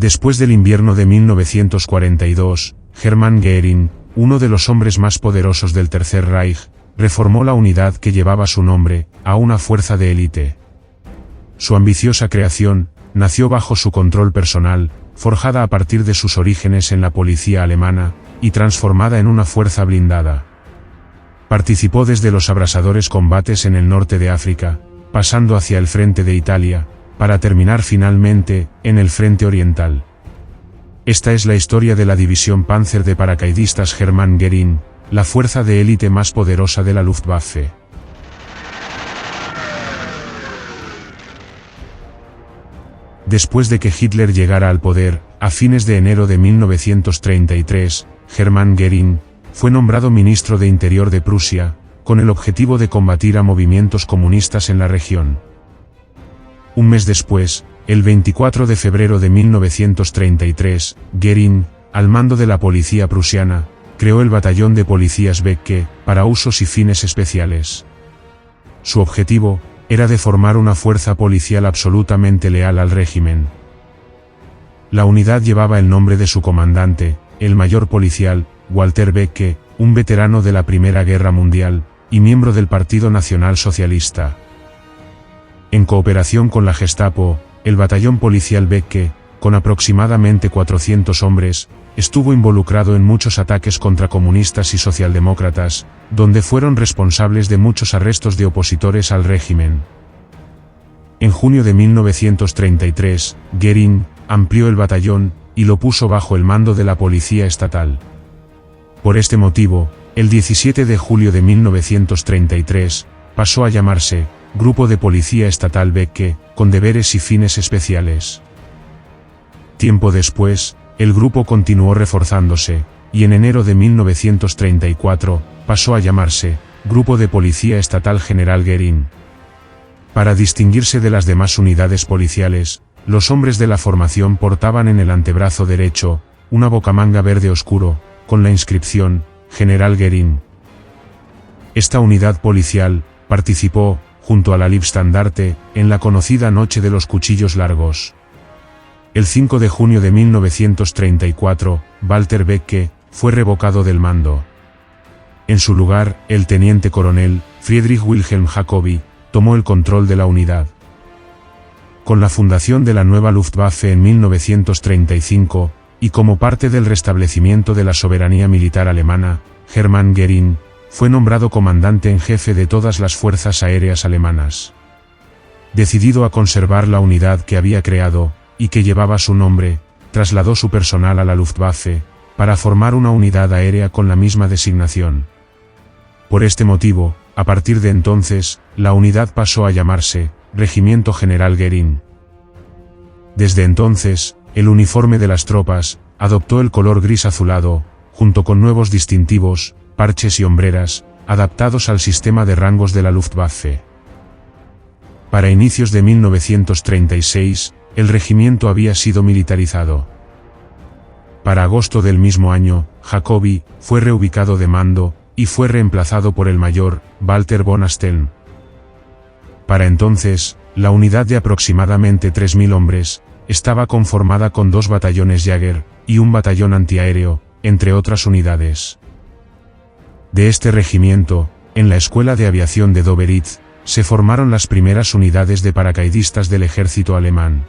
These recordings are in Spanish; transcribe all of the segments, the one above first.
Después del invierno de 1942, Hermann Göring, uno de los hombres más poderosos del Tercer Reich, reformó la unidad que llevaba su nombre, a una fuerza de élite. Su ambiciosa creación nació bajo su control personal, forjada a partir de sus orígenes en la policía alemana, y transformada en una fuerza blindada. Participó desde los abrasadores combates en el norte de África, pasando hacia el frente de Italia, para terminar finalmente en el frente oriental. Esta es la historia de la división Panzer de paracaidistas Hermann Göring, la fuerza de élite más poderosa de la Luftwaffe. Después de que Hitler llegara al poder, a fines de enero de 1933, Hermann Göring fue nombrado ministro de Interior de Prusia, con el objetivo de combatir a movimientos comunistas en la región. Un mes después, el 24 de febrero de 1933, Göring, al mando de la policía prusiana, creó el batallón de policías Becke, para usos y fines especiales. Su objetivo era de formar una fuerza policial absolutamente leal al régimen. La unidad llevaba el nombre de su comandante, el mayor policial, Walter Becke, un veterano de la Primera Guerra Mundial, y miembro del Partido Nacional Socialista. En cooperación con la Gestapo, el batallón policial Becke, con aproximadamente 400 hombres, estuvo involucrado en muchos ataques contra comunistas y socialdemócratas, donde fueron responsables de muchos arrestos de opositores al régimen. En junio de 1933, Göring amplió el batallón y lo puso bajo el mando de la policía estatal. Por este motivo, el 17 de julio de 1933, pasó a llamarse Grupo de Policía Estatal Becke, con deberes y fines especiales. Tiempo después, el grupo continuó reforzándose, y en enero de 1934, pasó a llamarse Grupo de Policía Estatal General Göring. Para distinguirse de las demás unidades policiales, los hombres de la formación portaban en el antebrazo derecho una bocamanga verde oscuro, con la inscripción General Göring. Esta unidad policial participó, junto a la Liebstandarte, en la conocida Noche de los Cuchillos Largos. El 5 de junio de 1934, Walter Becke fue revocado del mando. En su lugar, el teniente coronel Friedrich Wilhelm Jacobi tomó el control de la unidad. Con la fundación de la nueva Luftwaffe en 1935, y como parte del restablecimiento de la soberanía militar alemana, Hermann Göring fue nombrado comandante en jefe de todas las fuerzas aéreas alemanas. Decidido a conservar la unidad que había creado, y que llevaba su nombre, trasladó su personal a la Luftwaffe, para formar una unidad aérea con la misma designación. Por este motivo, a partir de entonces, la unidad pasó a llamarse Regimiento General Göring. Desde entonces, el uniforme de las tropas adoptó el color gris azulado, junto con nuevos distintivos, parches y hombreras, adaptados al sistema de rangos de la Luftwaffe. Para inicios de 1936, el regimiento había sido militarizado. Para agosto del mismo año, Jacobi fue reubicado de mando, y fue reemplazado por el mayor Walter von Asteln. Para entonces, la unidad de aproximadamente 3.000 hombres estaba conformada con 2 batallones Jäger y un batallón antiaéreo, entre otras unidades. De este regimiento, en la Escuela de Aviación de Doberitz, se formaron las primeras unidades de paracaidistas del ejército alemán.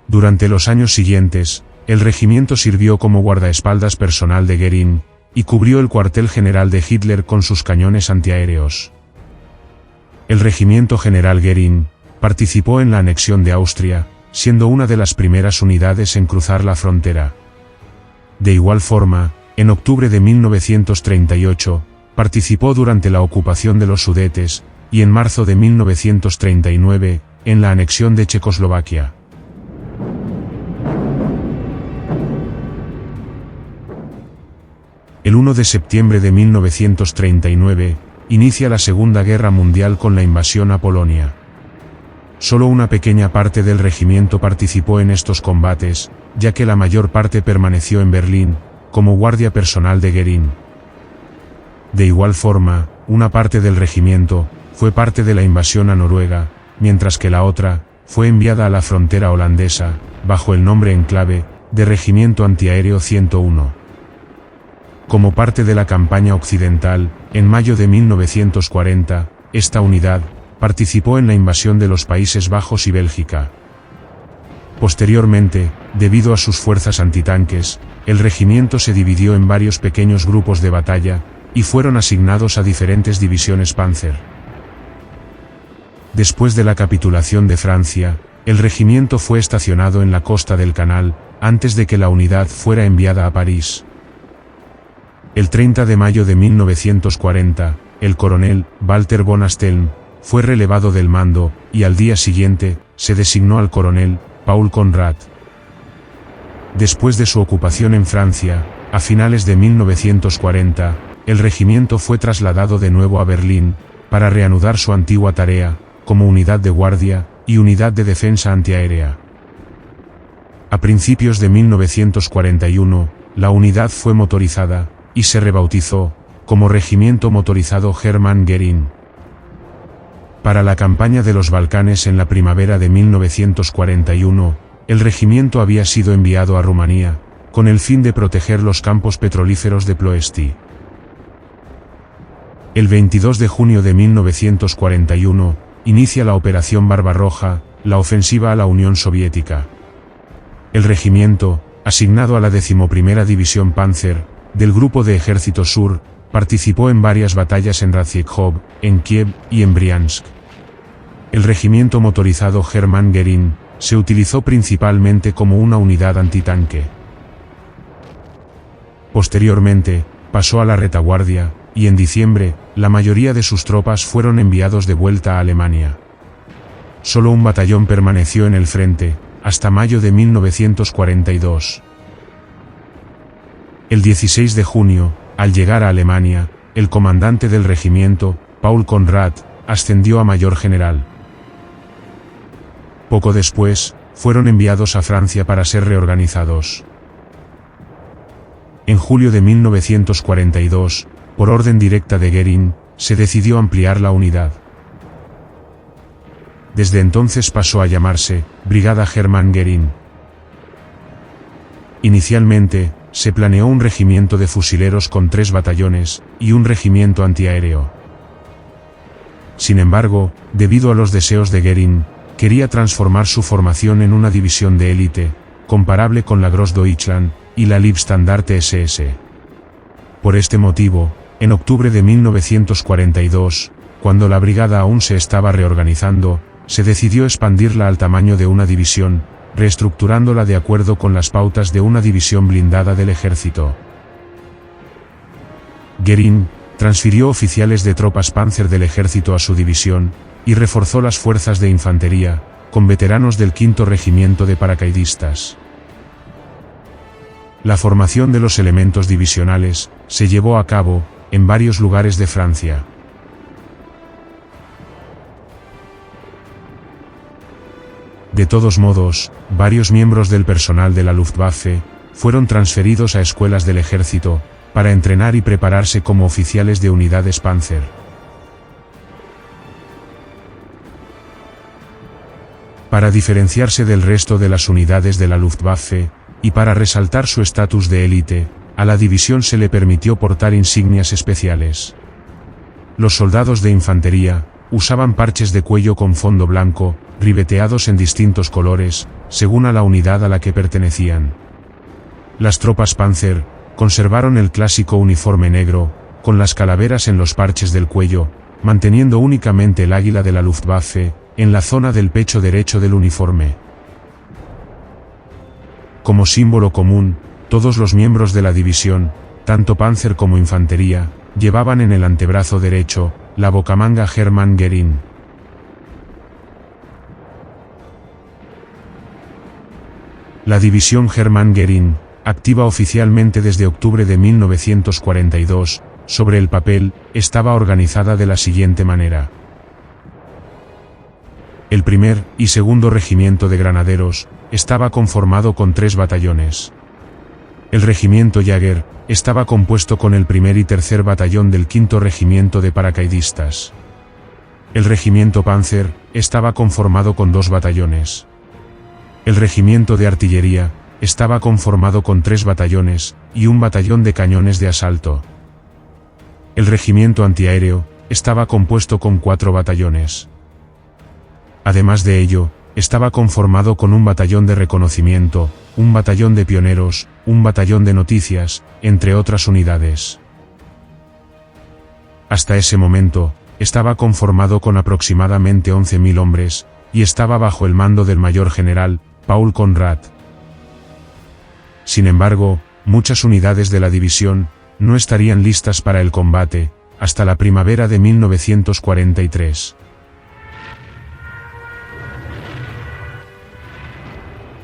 Durante los años siguientes, el regimiento sirvió como guardaespaldas personal de Göring, y cubrió el cuartel general de Hitler con sus cañones antiaéreos. El regimiento General Göring participó en la anexión de Austria, siendo una de las primeras unidades en cruzar la frontera. De igual forma, en octubre de 1938, participó durante la ocupación de los Sudetes, y en marzo de 1939, en la anexión de Checoslovaquia. El 1 de septiembre de 1939, inicia la Segunda Guerra Mundial con la invasión a Polonia. Solo una pequeña parte del regimiento participó en estos combates, ya que la mayor parte permaneció en Berlín, como guardia personal de Göring. De igual forma, una parte del regimiento fue parte de la invasión a Noruega, mientras que la otra fue enviada a la frontera holandesa, bajo el nombre en clave, de Regimiento Antiaéreo 101. Como parte de la campaña occidental, en mayo de 1940, esta unidad participó en la invasión de los Países Bajos y Bélgica. Posteriormente, debido a sus fuerzas antitanques, el regimiento se dividió en varios pequeños grupos de batalla, y fueron asignados a diferentes divisiones Panzer. Después de la capitulación de Francia, el regimiento fue estacionado en la costa del Canal, antes de que la unidad fuera enviada a París. El 30 de mayo de 1940, el coronel Walter von Asteln fue relevado del mando, y al día siguiente, se designó al coronel Paul Conrad. Después de su ocupación en Francia, a finales de 1940, el regimiento fue trasladado de nuevo a Berlín, para reanudar su antigua tarea, como unidad de guardia y unidad de defensa antiaérea. A principios de 1941, la unidad fue motorizada, y se rebautizó como Regimiento Motorizado Hermann Göring. Para la campaña de los Balcanes en la primavera de 1941, el regimiento había sido enviado a Rumanía, con el fin de proteger los campos petrolíferos de Ploiești. El 22 de junio de 1941, inicia la Operación Barbarroja, la ofensiva a la Unión Soviética. El regimiento, asignado a la 11ª División Panzer, del Grupo de Ejército Sur, participó en varias batallas en Radziecov, en Kiev y en Briansk. El regimiento motorizado Hermann Göring se utilizó principalmente como una unidad antitanque. Posteriormente, pasó a la retaguardia, y en diciembre, la mayoría de sus tropas fueron enviados de vuelta a Alemania. Solo un batallón permaneció en el frente, hasta mayo de 1942. El 16 de junio, al llegar a Alemania, el comandante del regimiento, Paul Conrad, ascendió a mayor general. Poco después, fueron enviados a Francia para ser reorganizados. En julio de 1942, por orden directa de Göring, se decidió ampliar la unidad. Desde entonces pasó a llamarse Brigada Hermann Göring. Inicialmente, se planeó un regimiento de fusileros con 3 batallones, y un regimiento antiaéreo. Sin embargo, debido a los deseos de Göring, quería transformar su formación en una división de élite, comparable con la Großdeutschland y la Leibstandarte SS. Por este motivo, en octubre de 1942, cuando la brigada aún se estaba reorganizando, se decidió expandirla al tamaño de una división, reestructurándola de acuerdo con las pautas de una división blindada del ejército. Göring transfirió oficiales de tropas Panzer del ejército a su división, y reforzó las fuerzas de infantería, con veteranos del 5º Regimiento de Paracaidistas. La formación de los elementos divisionales se llevó a cabo en varios lugares de Francia. De todos modos, varios miembros del personal de la Luftwaffe fueron transferidos a escuelas del ejército para entrenar y prepararse como oficiales de unidades Panzer. Para diferenciarse del resto de las unidades de la Luftwaffe, y para resaltar su estatus de élite, a la división se le permitió portar insignias especiales. Los soldados de infantería usaban parches de cuello con fondo blanco, ribeteados en distintos colores, según a la unidad a la que pertenecían. Las tropas Panzer conservaron el clásico uniforme negro, con las calaveras en los parches del cuello, manteniendo únicamente el águila de la Luftwaffe en la zona del pecho derecho del uniforme. Como símbolo común, todos los miembros de la división, tanto Panzer como infantería, llevaban en el antebrazo derecho la bocamanga Hermann Göring. La división Hermann Göring, activa oficialmente desde octubre de 1942, sobre el papel, estaba organizada de la siguiente manera. El primer y segundo regimiento de granaderos estaba conformado con 3 batallones. El regimiento Jäger estaba compuesto con el primer y tercer batallón del 5º Regimiento de Paracaidistas. El regimiento Panzer estaba conformado con 2 batallones. El regimiento de artillería estaba conformado con 3 batallones y un batallón de cañones de asalto. El regimiento antiaéreo estaba compuesto con 4 batallones. Además de ello, estaba conformado con un batallón de reconocimiento, un batallón de pioneros, un batallón de noticias, entre otras unidades. Hasta ese momento, estaba conformado con aproximadamente 11.000 hombres, y estaba bajo el mando del mayor general, Paul Conrad. Sin embargo, muchas unidades de la división no estarían listas para el combate hasta la primavera de 1943.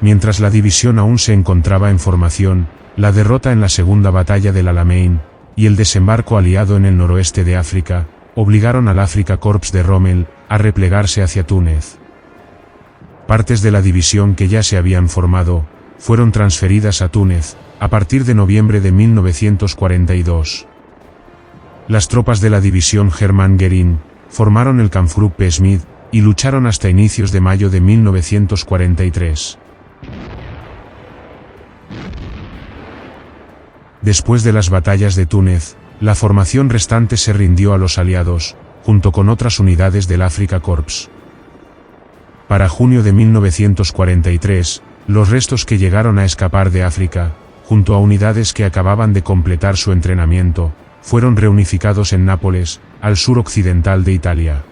Mientras la división aún se encontraba en formación, la derrota en la segunda batalla del Alamein y el desembarco aliado en el noroeste de África obligaron al Afrika Korps de Rommel a replegarse hacia Túnez. Partes de la división que ya se habían formado fueron transferidas a Túnez a partir de noviembre de 1942. Las tropas de la división Hermann Göring formaron el Kampfgruppe Schmidt y lucharon hasta inicios de mayo de 1943. Después de las batallas de Túnez, la formación restante se rindió a los aliados, junto con otras unidades del Afrika Korps. Para junio de 1943, los restos que llegaron a escapar de África, junto a unidades que acababan de completar su entrenamiento, fueron reunificados en Nápoles, al sur occidental de Italia.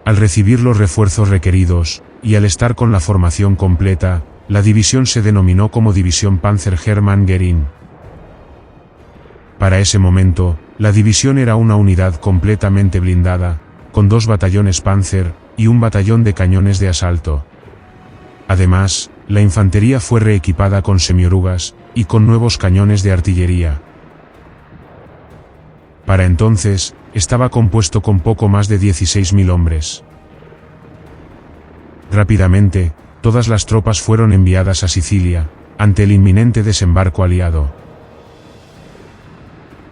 Al recibir los refuerzos requeridos, y al estar con la formación completa, la división se denominó como División Panzer Hermann Göring. Para ese momento, la división era una unidad completamente blindada, con 2 batallones Panzer y un batallón de cañones de asalto. Además, la infantería fue reequipada con semiorugas y con nuevos cañones de artillería. Para entonces, estaba compuesto con poco más de 16.000 hombres. Rápidamente, todas las tropas fueron enviadas a Sicilia, ante el inminente desembarco aliado.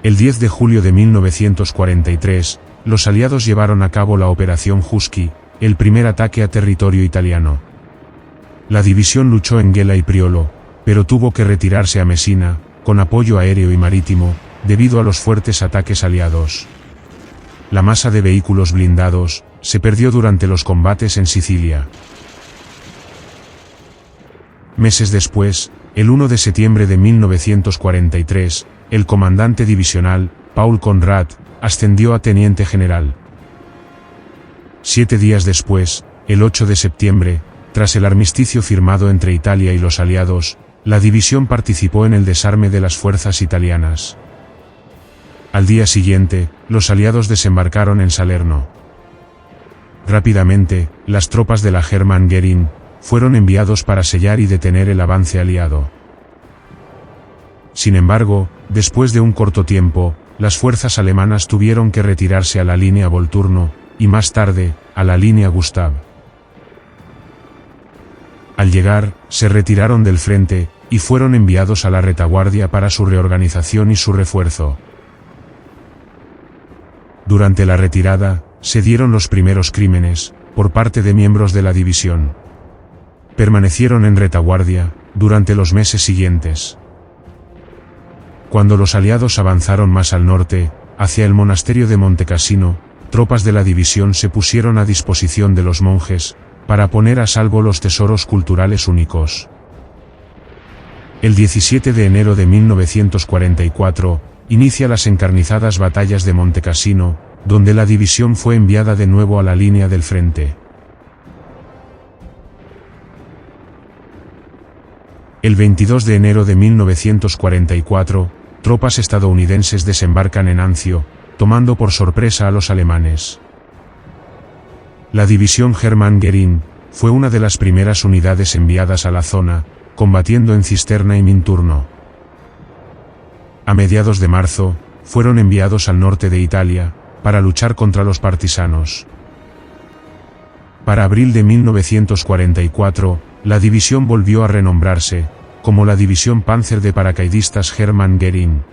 El 10 de julio de 1943, los aliados llevaron a cabo la Operación Husky, el primer ataque a territorio italiano. La división luchó en Gela y Priolo, pero tuvo que retirarse a Messina, con apoyo aéreo y marítimo, debido a los fuertes ataques aliados. La masa de vehículos blindados se perdió durante los combates en Sicilia. Meses después, el 1 de septiembre de 1943, el comandante divisional, Paul Conrad, ascendió a teniente general. 7 días después, el 8 de septiembre, tras el armisticio firmado entre Italia y los aliados, la división participó en el desarme de las fuerzas italianas. Al día siguiente, los aliados desembarcaron en Salerno. Rápidamente, las tropas de la Hermann Göring fueron enviados para sellar y detener el avance aliado. Sin embargo, después de un corto tiempo, las fuerzas alemanas tuvieron que retirarse a la línea Volturno, y más tarde, a la línea Gustav. Al llegar, se retiraron del frente, y fueron enviados a la retaguardia para su reorganización y su refuerzo. Durante la retirada, se dieron los primeros crímenes, por parte de miembros de la división. Permanecieron en retaguardia, durante los meses siguientes. Cuando los aliados avanzaron más al norte, hacia el monasterio de Montecassino, tropas de la división se pusieron a disposición de los monjes, para poner a salvo los tesoros culturales únicos. El 17 de enero de 1944, inicia las encarnizadas batallas de Montecassino, donde la división fue enviada de nuevo a la línea del frente. El 22 de enero de 1944, tropas estadounidenses desembarcan en Anzio, tomando por sorpresa a los alemanes. La división Hermann Göring fue una de las primeras unidades enviadas a la zona, combatiendo en Cisterna y Minturno. A mediados de marzo, fueron enviados al norte de Italia, para luchar contra los partisanos. Para abril de 1944, la división volvió a renombrarse, como la División Panzer de Paracaidistas Hermann Göring.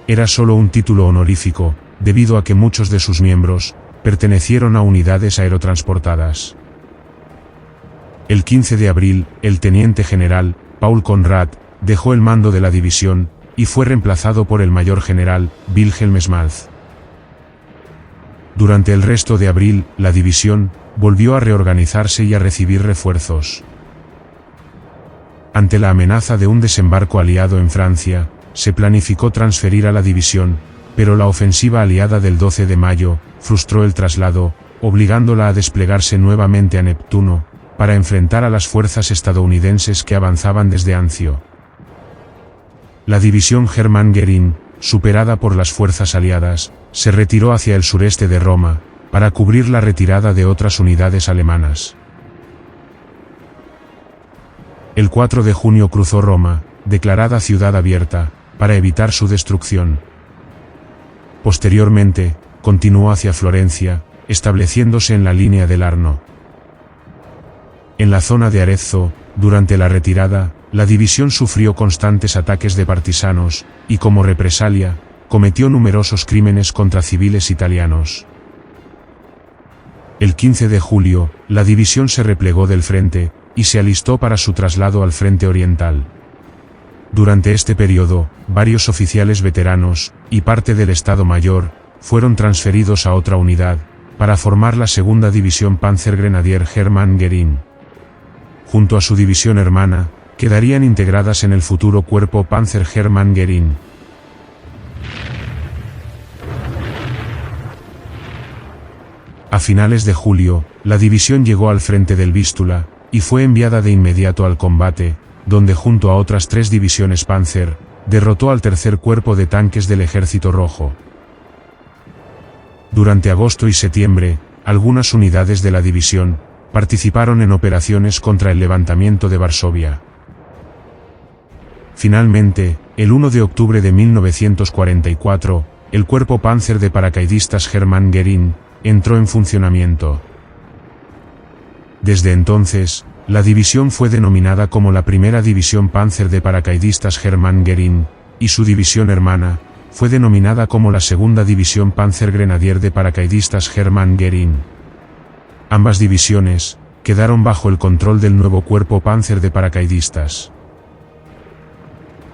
Era solo un título honorífico, debido a que muchos de sus miembros pertenecieron a unidades aerotransportadas. El 15 de abril, el teniente general, Paul Conrad, dejó el mando de la división, y fue reemplazado por el mayor general, Wilhelm Schmalz. Durante el resto de abril, la división volvió a reorganizarse y a recibir refuerzos. Ante la amenaza de un desembarco aliado en Francia, se planificó transferir a la división, pero la ofensiva aliada del 12 de mayo frustró el traslado, obligándola a desplegarse nuevamente a Neptuno, para enfrentar a las fuerzas estadounidenses que avanzaban desde Anzio. La división Hermann Göring, superada por las fuerzas aliadas, se retiró hacia el sureste de Roma, para cubrir la retirada de otras unidades alemanas. El 4 de junio cruzó Roma, declarada ciudad abierta, para evitar su destrucción. Posteriormente, continuó hacia Florencia, estableciéndose en la línea del Arno. En la zona de Arezzo, durante la retirada, la división sufrió constantes ataques de partisanos, y como represalia, cometió numerosos crímenes contra civiles italianos. El 15 de julio, la división se replegó del frente, y se alistó para su traslado al frente oriental. Durante este periodo, varios oficiales veteranos, y parte del Estado Mayor, fueron transferidos a otra unidad, para formar la segunda división Panzergrenadier Hermann Göring. Junto a su división hermana, quedarían integradas en el futuro cuerpo Panzer Hermann Göring. A finales de julio, la división llegó al frente del Vístula, y fue enviada de inmediato al combate, donde junto a otras 3 divisiones Panzer, derrotó al tercer cuerpo de tanques del Ejército Rojo. Durante agosto y septiembre, algunas unidades de la división participaron en operaciones contra el levantamiento de Varsovia. Finalmente, el 1 de octubre de 1944, el cuerpo Panzer de paracaidistas Hermann Göring entró en funcionamiento. Desde entonces, la división fue denominada como la primera división Panzer de paracaidistas Hermann Göring, y su división hermana fue denominada como la segunda división Panzergrenadier de paracaidistas Hermann Göring. Ambas divisiones quedaron bajo el control del nuevo cuerpo Panzer de paracaidistas.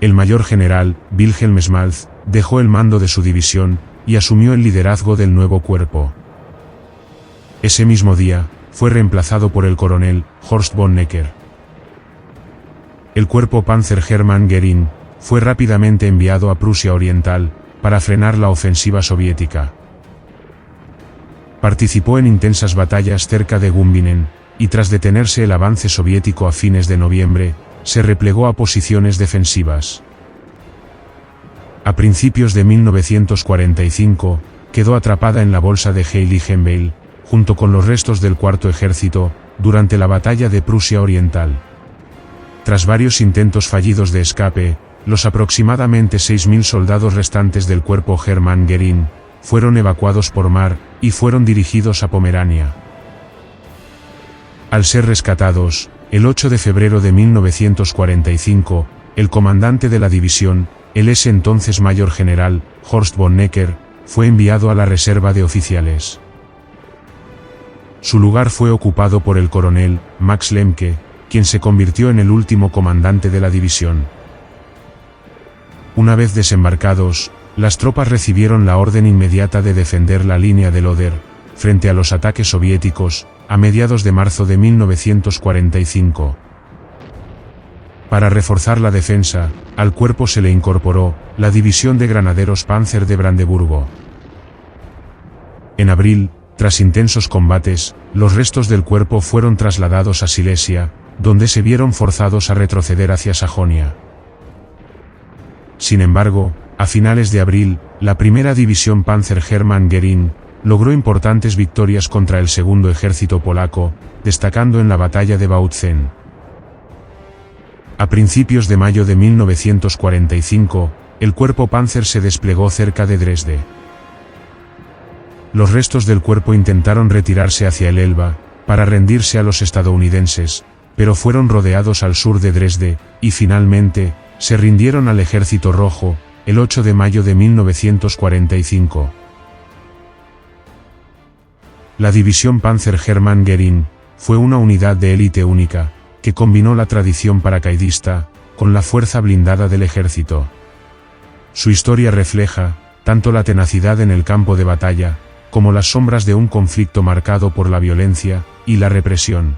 El mayor general, Wilhelm Schmalz, dejó el mando de su división, y asumió el liderazgo del nuevo cuerpo. Ese mismo día, fue reemplazado por el coronel, Horst von Necker. El cuerpo Panzer Hermann Göring fue rápidamente enviado a Prusia Oriental, para frenar la ofensiva soviética. Participó en intensas batallas cerca de Gumbinnen, y tras detenerse el avance soviético a fines de noviembre, se replegó a posiciones defensivas. A principios de 1945, quedó atrapada en la bolsa de Heiligenbeil, junto con los restos del Cuarto Ejército, durante la batalla de Prusia Oriental. Tras varios intentos fallidos de escape, los aproximadamente 6.000 soldados restantes del cuerpo Hermann Göring fueron evacuados por mar, y fueron dirigidos a Pomerania. Al ser rescatados, el 8 de febrero de 1945, el comandante de la división, el ese entonces mayor general, Horst von Necker, fue enviado a la reserva de oficiales. Su lugar fue ocupado por el coronel, Max Lemke, quien se convirtió en el último comandante de la división. Una vez desembarcados, las tropas recibieron la orden inmediata de defender la línea del Oder, frente a los ataques soviéticos, a mediados de marzo de 1945. Para reforzar la defensa, al cuerpo se le incorporó la división de granaderos Panzer de Brandeburgo. En abril, tras intensos combates, los restos del cuerpo fueron trasladados a Silesia, donde se vieron forzados a retroceder hacia Sajonia. Sin embargo, a finales de abril, la primera división Panzer Hermann Göring logró importantes victorias contra el segundo ejército polaco, destacando en la batalla de Bautzen. A principios de mayo de 1945, el cuerpo Panzer se desplegó cerca de Dresde. Los restos del cuerpo intentaron retirarse hacia el Elba, para rendirse a los estadounidenses, pero fueron rodeados al sur de Dresde, y finalmente, se rindieron al Ejército Rojo, el 8 de mayo de 1945. La división Panzer Hermann Göring fue una unidad de élite única, que combinó la tradición paracaidista con la fuerza blindada del ejército. Su historia refleja tanto la tenacidad en el campo de batalla, como las sombras de un conflicto marcado por la violencia y la represión.